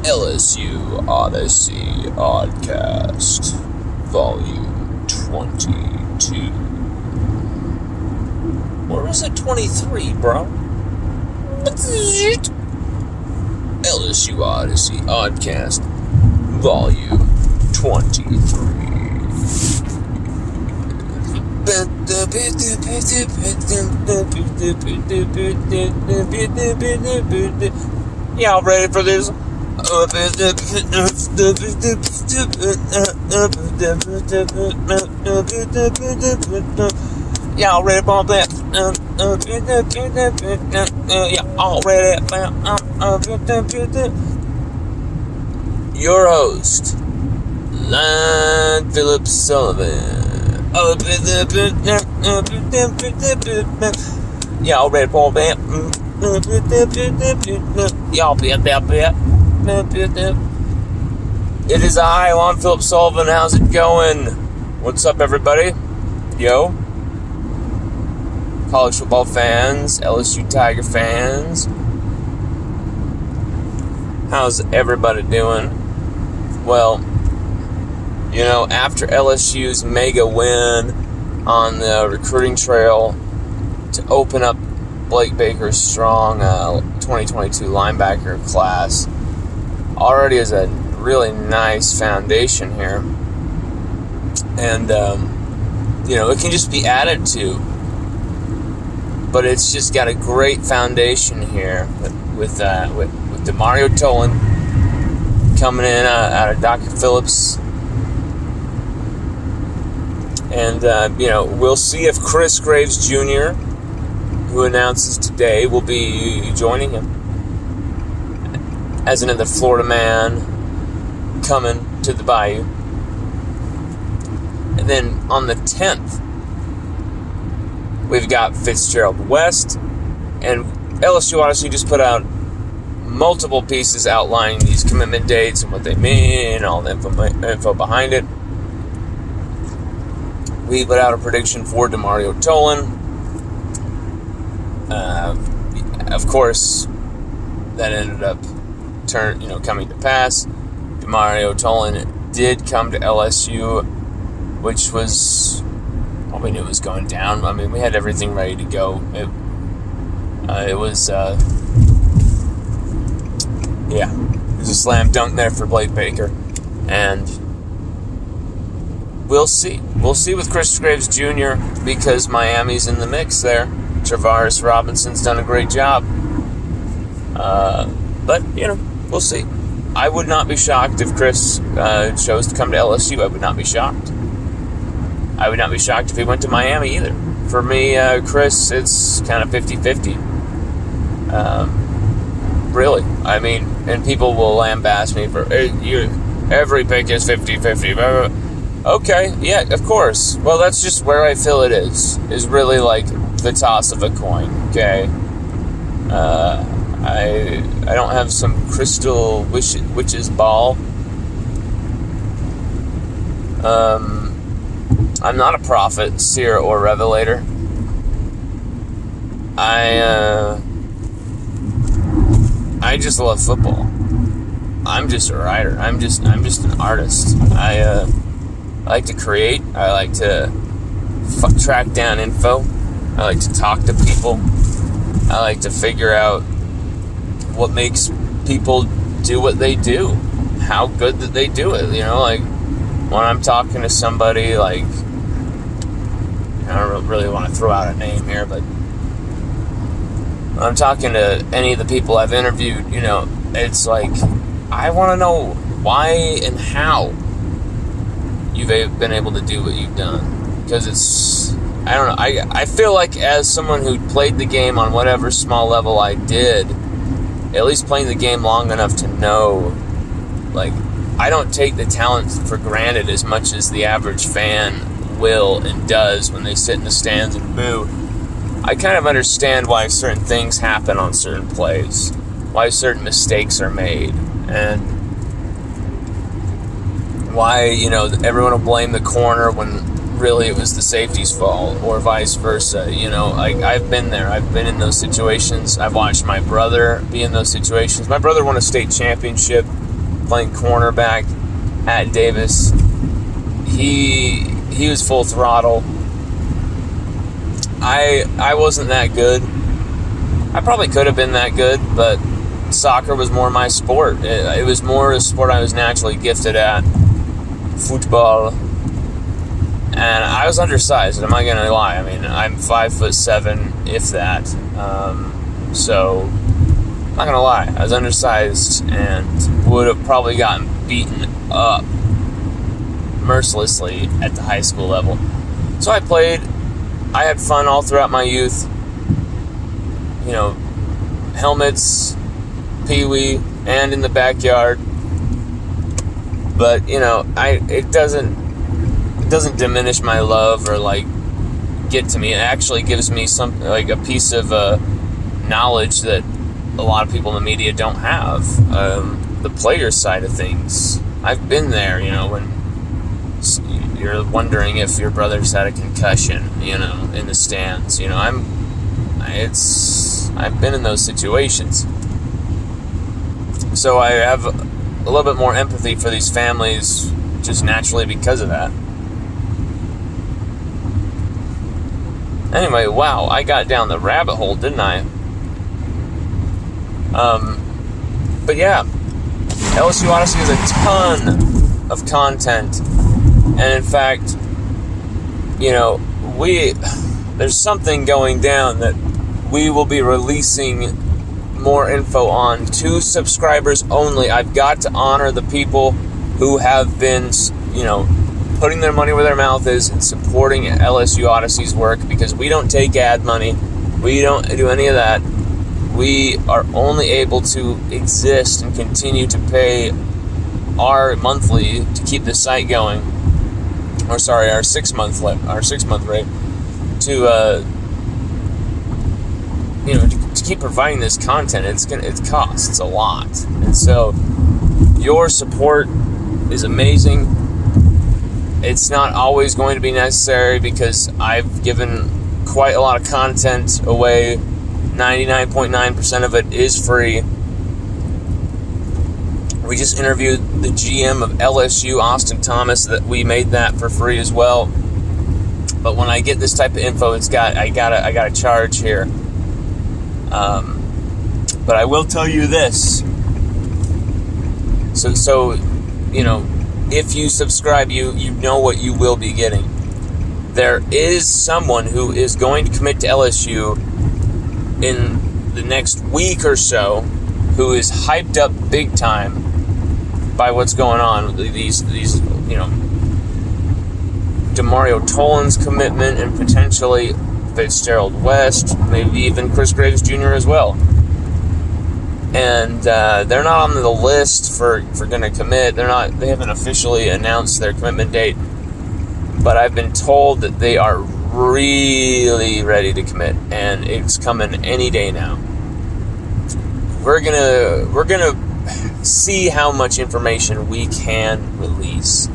LSU Odyssey ODCAST Volume 22. Or is it 23, bro? LSU Odyssey ODCAST Volume 23. Y'all ready for this? Y'all ready for that? Y'all ready? Your host, Line Philip Sullivan. Y'all ready for that? Y'all bet that. It is I, Lon Philip Sullivan. How's it going? What's up, everybody? Yo. College football fans, LSU Tiger fans. How's everybody doing? Well, you know, after LSU's mega win on the recruiting trail to open up Blake Baker's strong 2022 linebacker class, already is a really nice foundation here. And, you know, it can just be added to. But it's just got a great foundation here with DeMario Tolan coming in out of Dr. Phillips. And, you know, we'll see if Chris Graves Jr., who announces today, will be joining him as another Florida man coming to the Bayou. And then on the 10th, we've got Fitzgerald West, and LSU Odyssey just put out multiple pieces outlining these commitment dates and what they mean, all the info behind it. We put out a prediction for DeMario Tolan. Of course, that ended up coming to pass. DeMario Tolan did come to LSU, which was, well, we knew it was going down. I mean, we had everything ready to go. It was a slam dunk there for Blake Baker. And we'll see. We'll see with Chris Graves Jr. because Miami's in the mix there. Travaris Robinson's done a great job. But, you know, we'll see. I would not be shocked if Chris chose to come to LSU. I would not be shocked. I would not be shocked if he went to Miami either. For me, Chris, it's kind of 50-50. Really. I mean, and people will lambaste me for, every pick is 50-50. Okay, yeah, of course. Well, that's just where I feel it is really like the toss of a coin, okay? I don't have some crystal witch's ball. I'm not a prophet, seer, or revelator. I just love football. I'm just a writer. I'm just an artist. I like to create. I like to track down info. I like to talk to people. I like to figure out what makes people do what they do. How good that they do it. You know, like when I'm talking to somebody, like, I don't really want to throw out a name here, but when I'm talking to any of the people I've interviewed, you know, it's like, I want to know why and how you've been able to do what you've done. Because it's, I don't know, I feel like as someone who played the game on whatever small level I did, at least playing the game long enough to know, like, I don't take the talent for granted as much as the average fan will and does when they sit in the stands and boo. I kind of understand why certain things happen on certain plays, why certain mistakes are made, and why, you know, everyone will blame the corner when really it was the safety's fault, or vice versa. You know, like, I've been there. I've been in those situations. I've watched my brother be in those situations. My brother won a state championship playing cornerback at Davis. He was full throttle. I wasn't that good. I probably could have been that good, but soccer was more my sport. It was more a sport I was naturally gifted at. Football. And I was undersized, am I going to lie? I mean, I'm 5'7", if that. So, I'm not going to lie. I was undersized and would have probably gotten beaten up mercilessly at the high school level. So I played. I had fun all throughout my youth. You know, helmets, pee-wee, and in the backyard. But, you know, it doesn't diminish my love or, like, get to me. It actually gives me some, like, a piece of knowledge that a lot of people in the media don't have. The player side of things. I've been there, you know, when you're wondering if your brother's had a concussion, you know, in the stands. You know, I've been in those situations. So I have a little bit more empathy for these families just naturally because of that. Anyway, wow, I got down the rabbit hole, didn't I? But yeah, LSU Odyssey has a ton of content. And in fact, you know, there's something going down that we will be releasing more info on to subscribers only. I've got to honor the people who have been, you know, putting their money where their mouth is and supporting LSU Odyssey's work, because we don't take ad money. We don't do any of that. We are only able to exist and continue to pay our monthly to keep the site going. Or sorry, our 6 month rate to you know, to keep providing this content. It costs a lot, and so your support is amazing. It's not always going to be necessary because I've given quite a lot of content away. 99.9% of it is free. We just interviewed the GM of LSU, Austin Thomas, that we made that for free as well. But when I get this type of info, I gotta charge here. But I will tell you this. So you know, if you subscribe, you know what you will be getting. There is someone who is going to commit to LSU in the next week or so, who is hyped up big time by what's going on with these you know, DeMario Tolan's commitment and potentially Fitzgerald West, maybe even Chris Graves Jr. as well. And they're not on the list for going to commit. They haven't officially announced their commitment date, but I've been told that they are really ready to commit, and it's coming any day now. We're gonna see how much information we can release,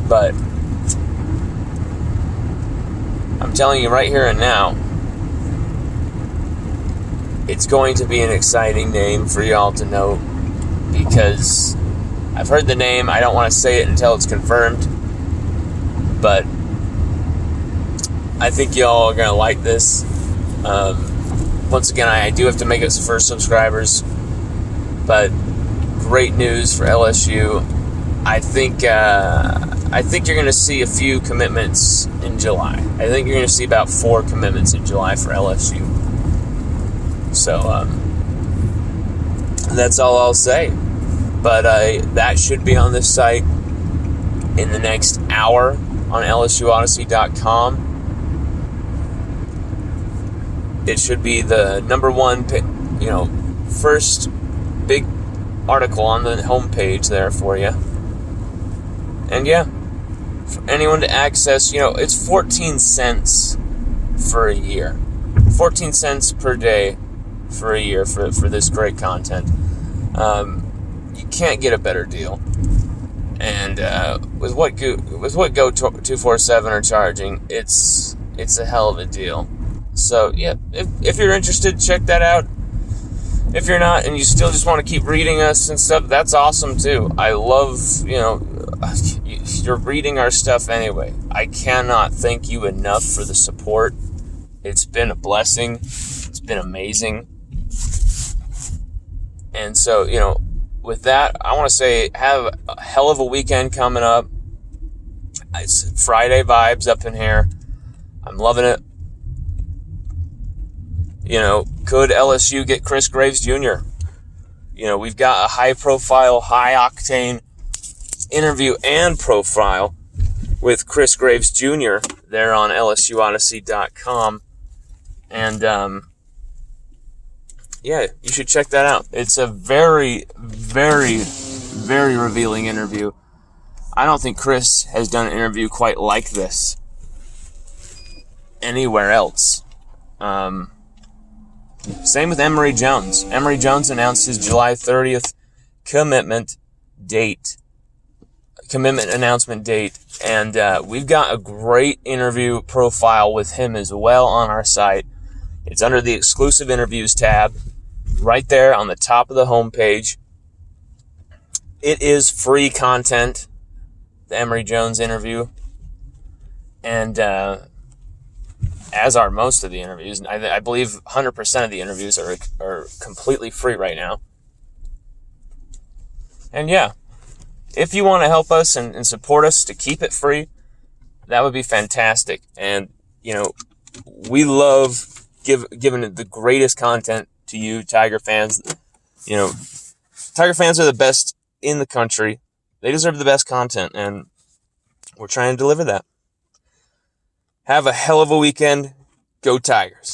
but I'm telling you right here and now, it's going to be an exciting name for y'all to know, because I've heard the name. I don't want to say it until it's confirmed, but I think y'all are going to like this. Once again, I do have to make it for subscribers, but great news for LSU. I think you're going to see a few commitments in July. I think you're going to see about 4 commitments in July for LSU. So that's all I'll say. But that should be on this site in the next hour on LSUODYSSEY.com. It should be the number one, you know, first big article on the homepage there for you. And yeah, for anyone to access, you know, it's 14 cents for a year. 14 cents per day for a year for this great content. You can't get a better deal. And with what Go 247 are charging, it's a hell of a deal. So yeah, if you're interested, check that out. If you're not and you still just want to keep reading us and stuff, that's awesome too. I love, you're reading our stuff anyway. I cannot thank you enough for the support. It's been a blessing. It's been amazing. And so, with that, I want to say have a hell of a weekend coming up. It's Friday vibes up in here. I'm loving it. Could LSU get Chris Graves Jr.? We've got a high-profile, high-octane interview and profile with Chris Graves Jr. there on LSUODYSSEY.com. And, you should check that out. It's a very, very, very revealing interview. I don't think Chris has done an interview quite like this anywhere else. Same with Emory Jones. Emory Jones announced his July 30th commitment announcement date, and we've got a great interview profile with him as well on our site. It's under the exclusive interviews tab, right there on the top of the homepage. It is free content, the Emory Jones interview, and as are most of the interviews. I believe 100% of the interviews are completely free right now. And if you want to help us and support us to keep it free, that would be fantastic. And, we love giving the greatest content to you, Tiger fans. Tiger fans are the best in the country. They deserve the best content, and we're trying to deliver that. Have a hell of a weekend. Go Tigers.